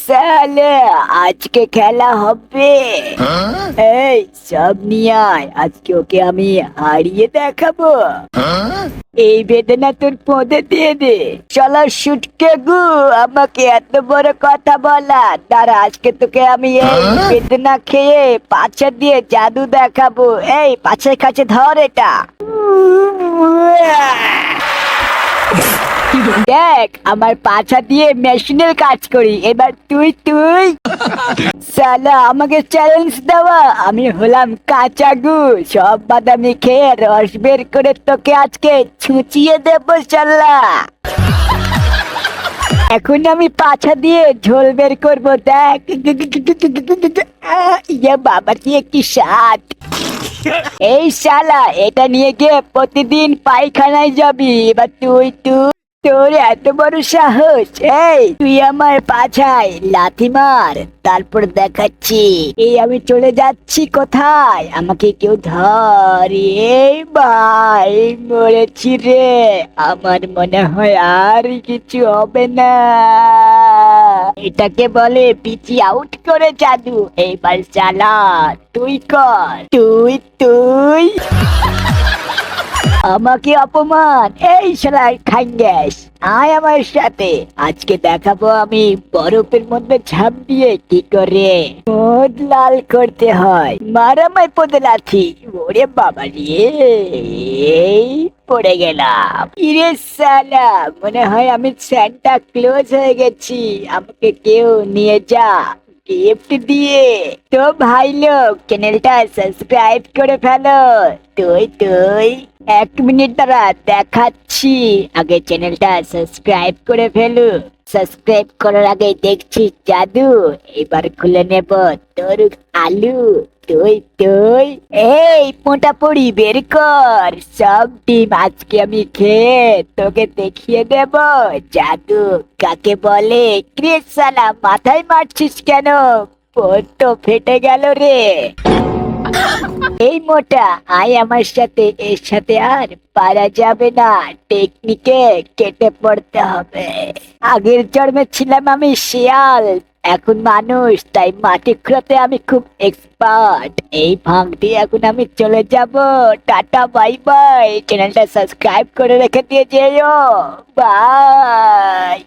সালে আজকে খেলা হবে। এই সব নিয়ে আয়, আজকে ওকে আমি হারিয়ে দেখাবো। এই বেদনা তোর পদে দিয়ে দে। চলো শুটকে গু, আমাকে এত বড় কথা বলা। দাঁড়া, আজকে তোকে আমি এই বেদনা খেয়ে পাছা দিয়ে জাদু দেখাবো। এই পাছের কাছে ধর এটা। দেখ, আমার পাছা দিয়ে মেশিনের কাজ করি। এবার তুই তুই সালা আমাকে চ্যালেঞ্জ দেওয়া। আমি হলাম কাঁচা গু, সব বাদামি খেয়ে রস বের করে তোকে আজকে ছুঁচিয়ে দেবো শালা। এখন আমি পাছা দিয়ে ঝোল বের করবো, দেখ। ইয়ে বাবা, কি একটি স্বাদ। এই শালা, এটা নিয়ে গিয়ে প্রতিদিন পায়খানায় যাবি। এবার তুই তুই তোর এত বড় সাহস, এই তুই আমার পাছায় লাথি মার, তারপর দেখাচ্ছি। এই আমি চলে যাচ্ছি কোথায়, আমাকে কেউ ধর। এই ভাই, মরেছি রে। আমার মনে হয় আর কিছু হবে না। এটাকে বলে পিচি আউট করে জাদু। এইবার চালা, তুই কর, তুই তুই আমাকে অপমান। এই শালা খাঙ্গাস, আয় আমার সাথে। আজকে দেখাবো আমি বরফের মধ্যে ঝাঁপ দিয়ে কি করে মদ লাল করতে হয়। মারামাই পদে লাথি। ওরে বাবা রে, এই পড়ে গেলাম। ইরে শালা, মনে হয় আমি স্যান্টা ক্লোজ হয়ে গেছি। আমাকে কেউ নিয়ে যা গিফট দিয়ে। তো ভাই লোক, চ্যানেলটা সাবস্ক্রাইব করে ফেলো। তুই তুই 1 মিনিট দ্বারা দেখাচ্ছি। আগে চ্যানেলটা সাবস্ক্রাইব করে ফেলু। সাবস্ক্রাইব করার আগে দেখছি জাদু। এবার খুলে নেব তোর আলু। তুই তুই এই মোটা পড়ি বের কর সব ডিম। আজকে আমি খেয়ে তোকে দেখিয়ে দেব জাদু কাকে বলে। ক্রিস সালা, মাথায় মারছিস কেন? পোদ তো ফেটে গেল রে। এই মোটা, আয় আমার সাথে। এর সাথে আর পারা যাবে না, টেকনিকে কেটে পড়তে হবে। আগের জন্মে ছিলাম আমি শিয়াল, এখন মানুষ, তাই মাটি খুঁড়াতে আমি খুব এক্সপার্ট। এই ভাঙ দিয়ে এখন আমি চলে যাব। Tata, bye bye. চ্যানেলটা সাবস্ক্রাইব করে রেখে দিয়ে যেও। বাই।